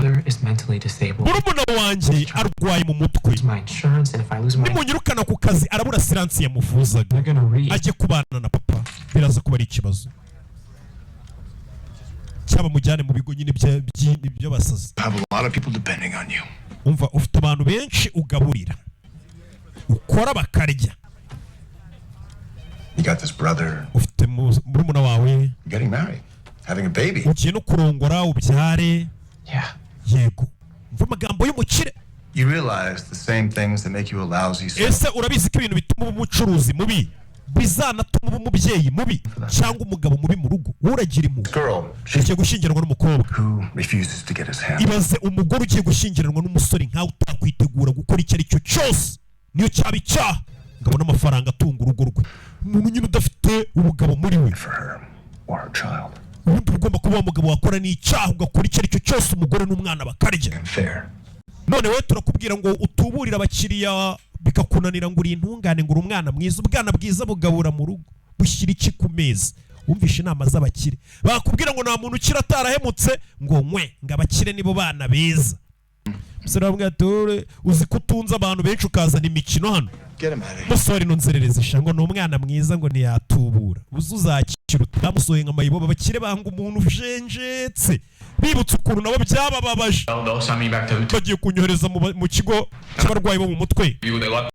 brother is mentally disabled. murumuna wanjye arwaye mu mutwe. My insurance, and if I lose my, nimunyirukana ku kazi arabura siransi yamuvuzaga ajye kubana na papa, biraza kuba ari ikibazo. cyaba mujyane mu bigo nyine by'abasazi. Have a lot of people depending on you. umva ufite abantu benshi ugaburira, ukora bakarya. You got this brother. ufite murumuna wawe. Getting married, having a baby. ugiye no kurongora ubyare. Yeah. yego umva amagambo y'umukire. You realize the same things that make you a lousy son. ese urabizi ko ibintu bituma uba umucuruzi mubi bizanatuma uba umubyeyi mubi cyangwa umugabo mubi mu rugo. uragira impuhwe. Girl, ugiye gushyingiranwa n'umukobwa who refuses to get his hand. ibaze umugore ugiye gushyingiranwa n'umusore nkawe utakwitegura gukora icyo ari cyo cyose niyo cyaba icyaha ngabona amafaranga atunga urugo rwe. umuntu nyine udafite ubugabo muri we, For her or her child. ubundi ugomba kuba umugabo wakora n'icyaha ugakora icyo ari cyo cyose umugore n'umwana bakarya. Fair. none we turakubwira ngo utuburire abakiriya bikakunanira ngo uri intungane ngo uri umwana mwiza. ubwana bwiza bugabura mu rugo bushyira iki ku meza. wumvishe inama z'abakire bakubwira ngo nta muntu ukira atarahemutse ngo nkwe ngo abakire nibo bana beza. umusore wabwira ati uzi ko utunze abantu benshi ukazana imikino hano. Get him out of here. musore nonzerereza isha ngo ni umwana mwiza ngo ntiyatubura uzi uzakira utamusohoye nka mayibobo. abakire banga umuntu ujenjetse bibutse ukuntu nabo byabababaje. They'll send me back to bagiye kunyohereza mu kigo cy'abarwayi bo mu mutwe. you. They let